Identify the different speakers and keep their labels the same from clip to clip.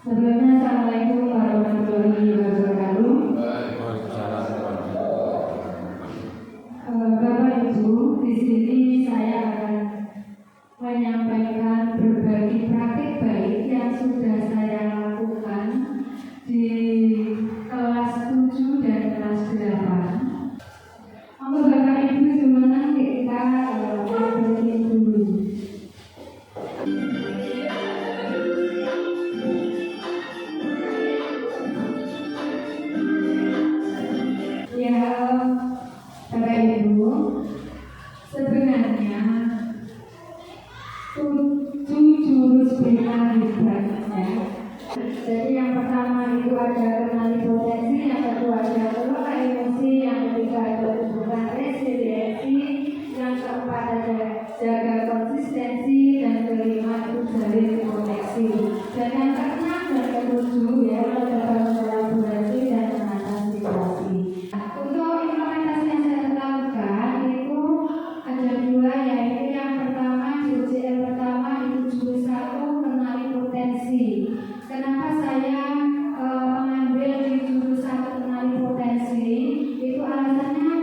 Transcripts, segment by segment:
Speaker 1: Sebelumnya, Assalamualaikum warahmatullahi wabarakatuh. Bapak Ibu, di sini saya akan menyampaikan berbagi praktik baik yang sudah saya lakukan di kelas 7 dan kelas 8. Untuk Bapak Ibu semuanya kita berbagi dulu. Ya, Bapak Ibu, sebenarnya 7 jurus berkali-kali. Jadi yang pertama itu ada kenali potensi, yang kedua ada kelola emosi, yang ketiga ada tumbuhan resiliensi, yang keempat ada jaga konsistensi, dan kelima itu jalin koneksi. Dan yang keenam dan ketujuh ya adalah kolaborasi dan penanganan situasi. Untuk implementasi yang saya lakukan itu ada dua, yaitu yang pertama di UCL pertama itu jurus 1 kenali potensi. Kenapa saya mengambil di jurus 1 kenali potensi? Itu alasannya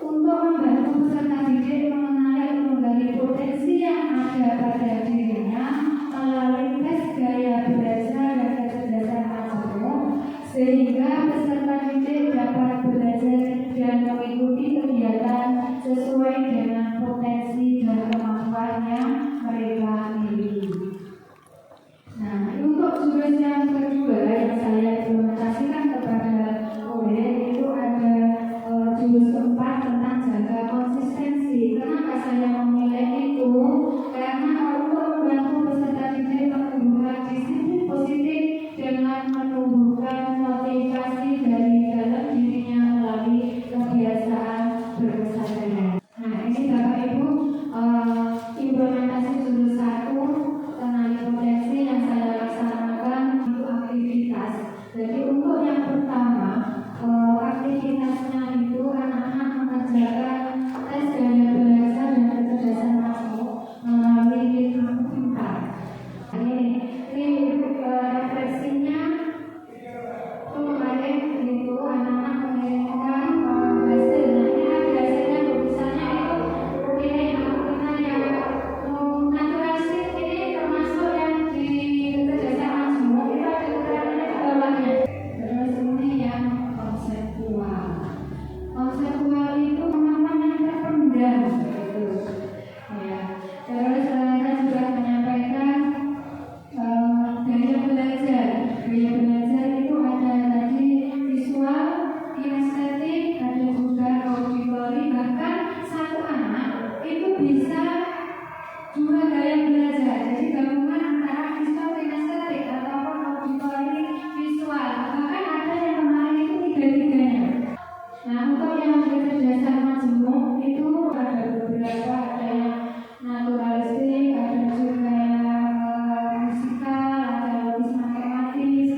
Speaker 1: untuk membantu peserta didik mengenali menggali potensi yang ada pada dirinya melalui tes gaya belajar dan kecerdasan majemuk, sehingga peserta didik dapat belajar dan mengikuti kegiatan sesuai dengan potensi dan kemampuan yang mereka miliki. Nah, untuk jurus yang kedua yang saya implementasikan kepada murid itu ada jurus keempat tentang jaga konsistensi. Kenapa saya memilih itu? Karena untuk membantu peserta didik menumbuhkan disiplin positif dengan menumbuhkan motivasi dari dalam dirinya melalui kebiasaan berkesadaran. Nah, ini Bapak Ibu implementasi jurus 1 kenali potensi yang saya laksanakan untuk aktivitas. Jadi untuk yang pertama aktivitasnya itu anak-anak mengerjakan tes gaya belajar dan kecerdasan majemuk melalui Aku Pintar. Ini refleksinya kemarin itu anak-anak mengirimkan hasil. Nah, ini ada hasilnya, misalnya itu ini Aku Pintar yang naturalistik ini termasuk yang di kecerdasan majemuk itu ada ukurannya di bawahnya. Terus ini yang konseptual. Konseptual itu kemampuan yang terpendam gitu. Ya. Terus saya juga menyampaikan gaya belajar. Gaya belajar itu ada tadi visual, kinestetik, ada juga auditori, bahkan satu anak itu bisa dua gaya belajar. Jadi gabungan antara visual, kinestetik ataupun auditori, visual. Bahkan ada yang kemarin itu tiga-tiganya. Nah, untuk yang kecerdasan majemuk itu ada beberapa, ada yang naturalistik, ada juga yang musikal, ada logis matematis.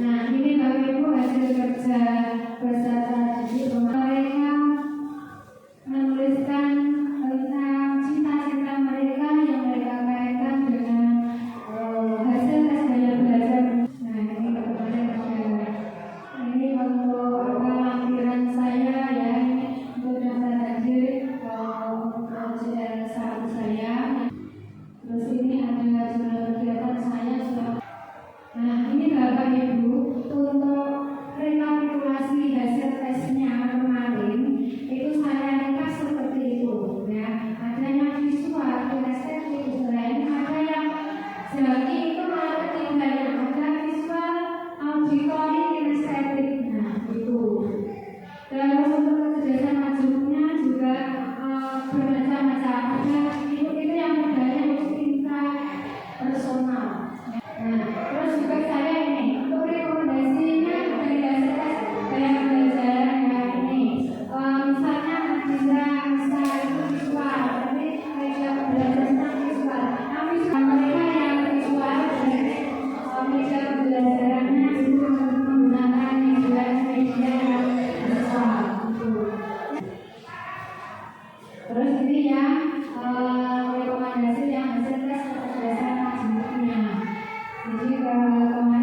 Speaker 1: Nah, ini Bapak Ibu hasil kerja peserta didik mereka menuliskan tentang cita-cita mereka yang mereka kaitkan dengan hasil tes gaya belajar. Nah, ini kemarin ini untuk lampiran saya ya, ini untuk daftar hadir UCL 1 saya. Terus ini ada jurnal kegiatan saya. Nah, ini Bapak Ibu untuk rekapitulasi hasil tesnya kemarin itu saya ringkas seperti itu ya. Ada yang visual, kinestetik, lain, ada yang jadi itu malah ketiganya, ada visual, auditori, kinestetik. Nah, itu. Terus untuk kecerdasan majemuknya juga bermacam-macam. Ada itu yang mudahnya itu intrapersonal. Nah, terus juga saya ini untuk rekomendasinya dari hasil tes gaya belajar ini. Misalnya bisa itu visual, tapi media belajarnya visual. Tapi mereka yang visual dari media belajarannya itu menggunakan media yang visual. Terus ini yang rekomendasi yang hasil tes kecerdasan majemuknya. Jadi kemarin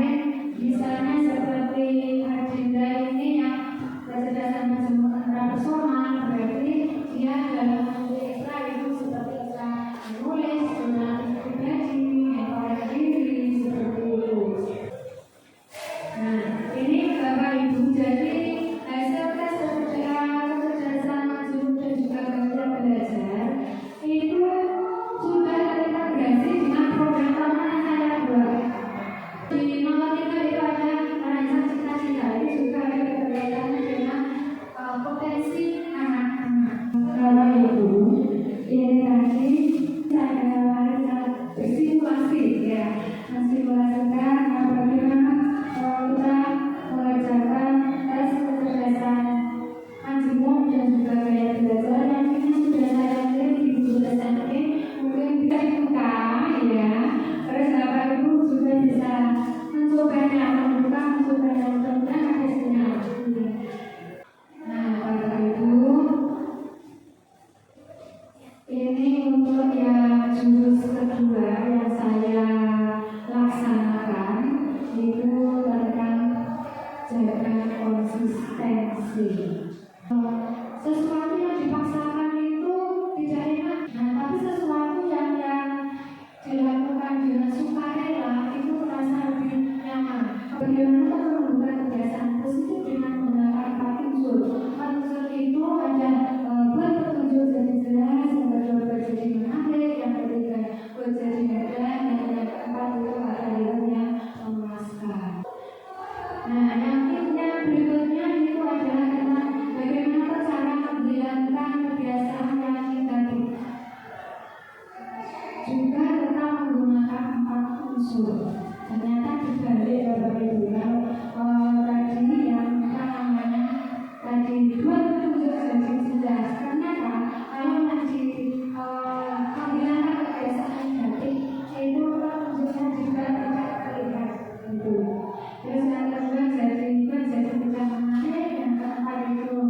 Speaker 1: juga bisa mencobanya, mencobanya mudah-mudahan hasilnya. Nah, Bapak Ibu, ini untuk yang jurus kedua yang saya laksanakan itu tentang jaga konsistensi. Sesuatu yang dipaksakan itu tidak enak, tapi sesuatu yang dilakukan dengan sukarela itu terasa lebih nyaman. Bagaimana menumbuhkan kebiasaan positif dengan menggunakan 4 unsur? 4 unsur itu ada buat petunjuk jadi jelas, yang kedua jadi menarik, yang ketiga jadi mudah, dan yang keempat itu keadilan yang memuaskan. Nah, yang berikutnya itu adalah tentang bagaimana cara menghilangkan kebiasaan yang negatif. Juga tentang menggunakan 4 unsur. Ternyata dibalik Bapak Ibu, tadi yang tadi buat petunjuk jadi jelas. Ternyata kalau nanti menghilangkan kebiasaan negatif itu petunjuknya juga tidak terlihat. Terus yang kedua jadi mudah menarik, yang keempat itu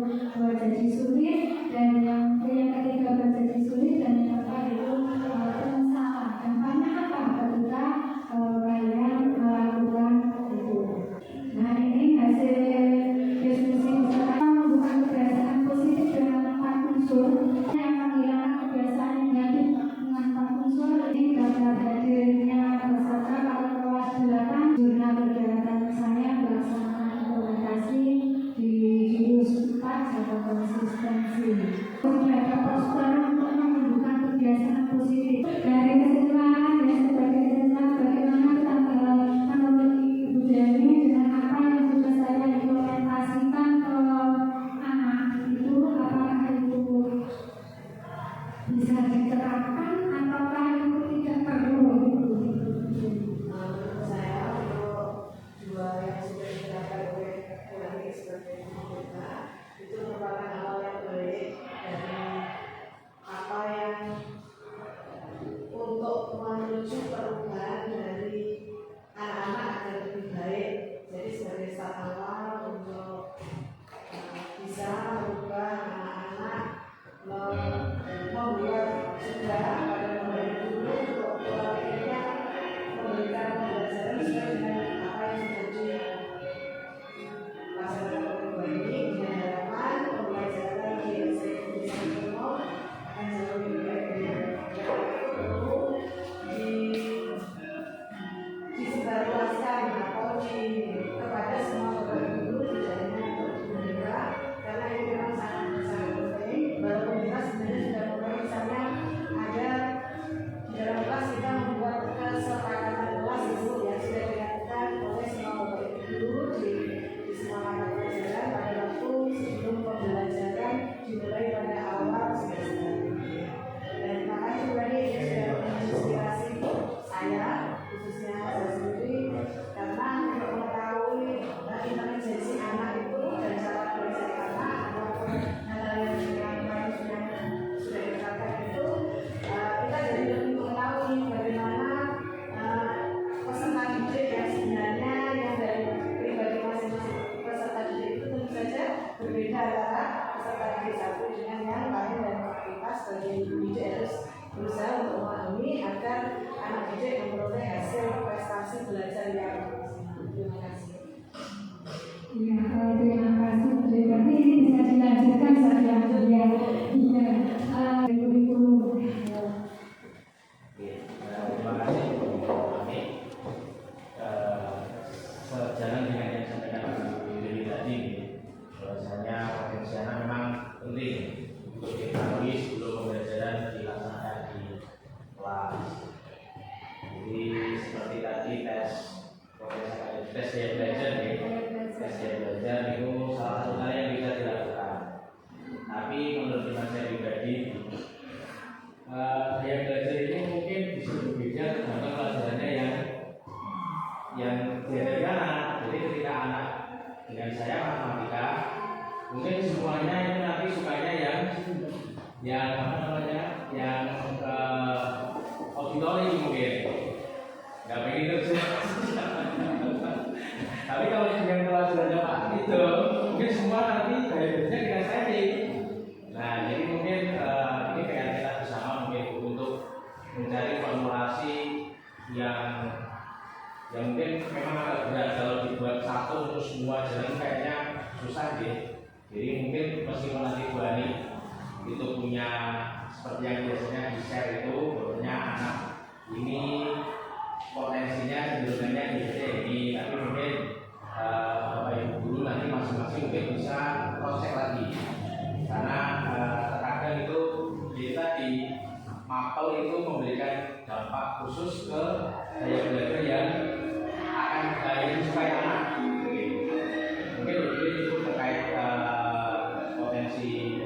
Speaker 1: jadi sulit, dan yang ketiga jadi sulit, dan yang keempat itu penyesalan. Dampaknya apa ketika kalian melakukan itu? Nah, ini hasil diskusi bersama membuka kebiasaan positif dengan 4 unsur yang menghilangkan kebiasaan negatif dengan 4 unsur. Ini daftar hadirnya peserta pada kelas 8 jurnal kegiatan saya melaksanakan implementasi di jurus 4 jaga konsistensi. Menjaga postur untuk menumbuhkan kebiasaan positif. Dari kesimpulan sebagai kesimpulan bagaimana kita menurut Ibu Dani dengan apa yang sudah saya implementasikan ke anak itu, apakah itu bisa diterapkan ataukah itu tidak perlu?
Speaker 2: Saya untuk dua yang sudah dilakukan oleh Dani sebagai anggota itu merupakan awal yang baik dari apa yang untuk menuju perubahan dari anak-anak agar lebih baik. Jadi sebagai start awal untuk bisa merubah anak-anak membuat juga pada mulai dulu untuk akhirnya memberikan pembelajaran sesuai dengan apa yang menjadi masyarakat orang ini, dengan harapan pembelajaran di bisa penuh akan jauh lebih baik perlu disebarluaskan atau kepada semua bapak ibu, tidak hanya untuk mereka, karena ini memang sangat penting. Walaupun kita sebenarnya sudah mulai, misalnya ada di dalam kelas kita membuat kesepakatan kelas itu yang sudah dilakukan oleh semua bapak ibu di semua mata pelajaran pada waktu sebelum pembelajaran dimulai pada awal semester. Dan makanya mulai ini sudah menginspirasi saya, khususnya saya sendiri, karena untuk mengetahui intelijensi anak itu dan cara belajar anak ataupun hal-hal yang lain sudah dikatakan itu, kita jadi lebih mengetahui bagaimana peserta didik yang sebenarnya yang dari pribadi masing-masing peserta didik itu tentu saja berbeda antara peserta didik satu dengan yang lain, dan kita sebagai ibu didik harus berusaha untuk memahami agar anak didik memperoleh hasil prestasi belajar yang maksimal. Terima kasih.
Speaker 1: Ya, terima kasih. Berarti ini bisa dilanjutkan saja ya. Kurikulum.
Speaker 3: Terima kasih Bu Ami. Sejalan dengan yang disampaikan Bu Dewi tadi, bahwasanya potensi anak memang penting untuk diketahui sebelum pembelajaran dilaksanakan di kelas. Jadi seperti tadi tes daya belajar itu salah satu hal yang bisa dilakukan. Tapi menurut teman saya pribadi, daya belajar ini mungkin bisa berbeda tergantung pelajarannya yang dihadapi anak. Jadi ketika anak dengan saya matematika, mungkin semuanya itu nanti sukanya yang auditori mungkin. nggak pengen kerja. Tapi kalau dengan pelajarannya Pak itu mungkin semua nanti gaya belajarnya kita setting. Nah jadi mungkin ini PR kita bersama mungkin untuk mencari formulasi yang mungkin memang agak berat kalau dibuat satu untuk semua jalan kayaknya susah deh. Jadi mungkin meskipun nanti Bu Ani itu punya seperti yang biasanya di share itu bahwasanya anak ini potensinya cenderungnya ini, tapi mungkin Bapak Ibu guru nanti masing-masing mungkin bisa cross check lagi karena terkadang itu di mapel itu memberikan dampak khusus ke daya belajar yang akan yang disukai anak. Mungkin itu terkait potensi